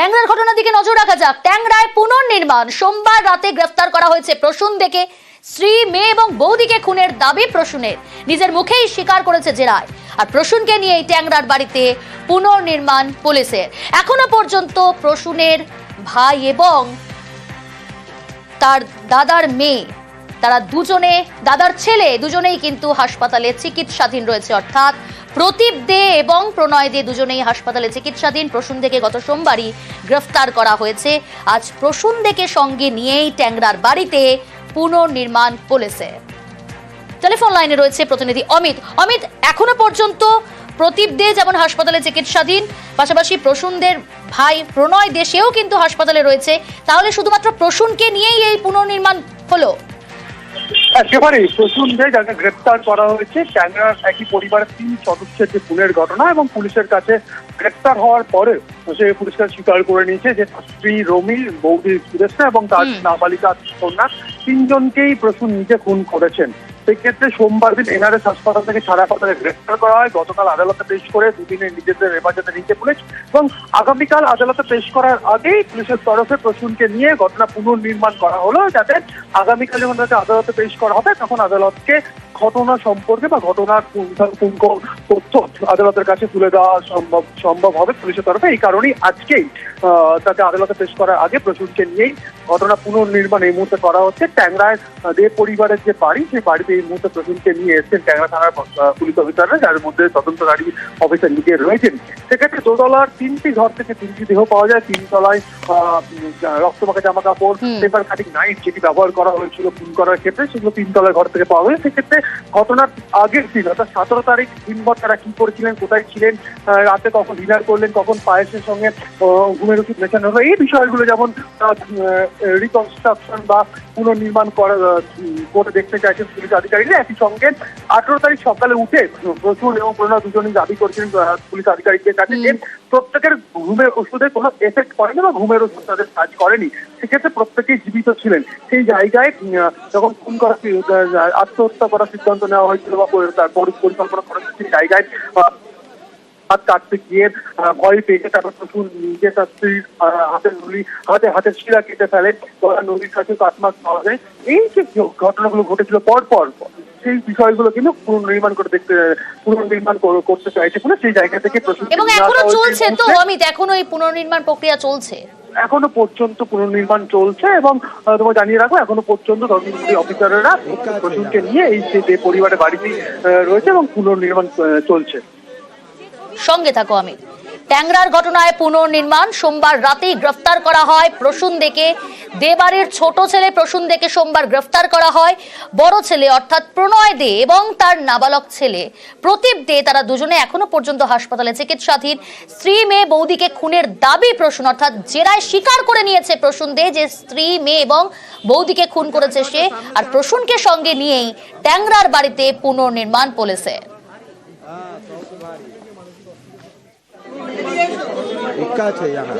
ট্যাংরার ঘটনার দিকে নজর রাখা যাক। ট্যাংরায় পুনর্নির্মাণ, সোমবার রাতে গ্রেফতার করা হয়েছে প্রসূন দেখে স্ত্রী, মেয়ে এবং বৌদিকে খুনের দাবি প্রসূনের। নিজের মুখেই স্বীকার করেছে জেরায়। আর প্রসূনকে নিয়ে ট্যাংরার বাড়িতে পুনর্নির্মাণ পুলিশের। এখনো পর্যন্ত প্রসূনের ভাই এবং তার দাদার মেয়ে, তারা দুজনে, দাদার ছেলে দুজনেই কিন্তু হাসপাতালে চিকিৎসাধীন রয়েছে। অর্থাৎ প্রদীপ দে এবং প্রণয় দে দুজনেই হাসপাতালে চিকিৎসাধীন। প্রসূন দেকে গত সোমবারই গ্রেফতার করা হয়েছে। আজ প্রসূন দেকে সঙ্গে নিয়েই ট্যাংরার বাড়িতে পুনর্নির্মাণ পুলিশে। টেলিফোন লাইনে রয়েছে প্রতিনিধি অমিত। অমিত, এখনো পর্যন্ত প্রদীপ দে যেমন হাসপাতালে চিকিৎসাধীন, পাশাপাশি প্রসূনদের ভাই প্রণয় দে সেও কিন্তু হাসপাতালে রয়েছে, তাহলে শুধুমাত্র প্রসূনকে নিয়েই এই পুনর্নির্মাণ হলো? একেবারে প্রসূন দে যাকে গ্রেপ্তার করা হয়েছে, ট্যাংরার একই পরিবারের 3 সদস্যের যে খুনের ঘটনা, এবং পুলিশের কাছে গ্রেপ্তার হওয়ার পরে সে পুলিশের স্বীকার করে নিয়েছে যে স্ত্রী রমি, বৌদি সুরেশা এবং তার নাবালিকা কন্যা 3জনকেই প্রসূন নিজে খুন করেছেন। সেক্ষেত্রে সোমবার দিন এনআরএস হাসপাতাল থেকে ছাড়া পাতালে গ্রেপ্তার করা হয়। গতকাল আদালতে পেশ করে দুদিনের নিজেদের হেফাজতে নিতে পুলিশ, এবং আগামীকাল আদালতে পেশ করার আগেই পুলিশের তরফে প্রসূনকে নিয়ে ঘটনা পুনর্নির্মাণ করা হলো, যাতে আগামীকাল যখন তাকে আদালতে পেশ করা হবে তখন আদালতকে ঘটনা সম্পর্কে বা ঘটনার পুঙ্খ তথ্য আদালতের কাছে তুলে দেওয়া সম্ভব হবে পুলিশের তরফে। এই কারণেই আজকেই তাকে আদালতে পেশ করার আগে প্রসূনকে নিয়েই ঘটনা পুনর্নির্মাণ এই মুহূর্তে করা হচ্ছে। ট্যাংরায় দে পরিবারের যে বাড়ি, সেই বাড়িতে এই মুহূর্তে প্রসূনকে নিয়ে এসেছেন ট্যাংরা থানার পুলিশ অফিসাররা, যার মধ্যে তদন্তকারী অফিসার নিজে রয়েছেন। সেক্ষেত্রে দোতলার 3টি ঘর থেকে 3টি দেহ পাওয়া যায়। 3 তলায় রক্তমাখা জামা কাপড়, পেপার কাটিং নাইফ যেটি ব্যবহার করা হয়েছিল খুন করার ক্ষেত্রে, সেগুলো 3 তলার ঘর থেকে পাওয়া হয়েছে। সেক্ষেত্রে ঘটনার আগের দিন অর্থাৎ 17 তারিখ দিনভর তারা কি করেছিলেন, কোথায় ছিলেন, রাতে কখন ডিনার করলেন, কখন পায়েসের সঙ্গে ঘুমের ওষুধ মেশানো হলো, এই বিষয়গুলো যেমন রিকনস্ট্রাকশন বা পুনর্নির্মাণ করে দেখতে চাইছেন পুলিশ আধিকারিকরা। একই সঙ্গে 18 তারিখ সকালে উঠে প্রসূন এবং প্রণয় দুজনেই দাবি করেছিলেন পুলিশ আধিকারিকদের কাছে যে প্রত্যেকের ঘুমের ওষুধে কোনো এফেক্ট পড়েনি বা ঘুমের ওষুধ তাদের কাজ করেনি। সেক্ষেত্রে প্রত্যেকেই জীবিত ছিলেন। সেই জায়গায় যখন খুন করা, আত্মহত্যা করার সিদ্ধান্ত নেওয়া হয়েছিল বা তার পরিকল্পনা করা হয়েছিল, সেই জায়গায় হাত কাটতে গিয়ে ভয় পেয়ে তারপর প্রচুর নিজে তার স্ত্রীর হাতের শিরা কেটে ফেলে, নদীর কাছে কাটমাস পাওয়া যায়। এই যে ঘটনাগুলো ঘটেছিল পর সেই বিষয়গুলো কিন্তু পুনর্নির্মাণ করতে চাইছে পুলিশ। সেই জায়গা থেকে এবং এখনো চলছে তো অমিত, এখনো এই পুনর্নির্মাণ প্রক্রিয়া চলছে? এখনো পর্যন্ত পুনর্নির্মাণ চলছে, এবং তোমাকে জানিয়ে রাখবো এখনো পর্যন্ত তদন্তকারী অফিসাররা প্রসূনকে নিয়ে এই যে পরিবারের বাড়িতেই রয়েছে এবং পুনর্নির্মাণ চলছে। সঙ্গে থাকো আমি। ট্যাংরার ঘটনায় পুনর্নির্মাণ, সোমবার রাতেই গ্রেফতার করা হয় প্রসূন দেকে। দেবাড়ির ছোট ছেলে প্রসূন দেকে সোমবার গ্রেফতার করা হয়। বড় ছেলে অর্থাৎ প্রণয় দে এবং তার নাবালক ছেলে প্রদীপ দে, তারা দুজনে এখনো পর্যন্ত হাসপাতালে চিকিৎসাধীন। স্ত্রী, মেয়ে, বৌদিকে খুনের দাবি প্রসূন, অর্থাৎ জেরায় স্বীকার করে নিয়েছে প্রসূন দে যে স্ত্রী, মেয়ে এবং বৌদিকে খুন করেছে সে। আর প্রসূনকে সঙ্গে নিয়েই ট্যাংরার বাড়িতে পুনর্নির্মাণ পুলিশে। इक्का है यहाँ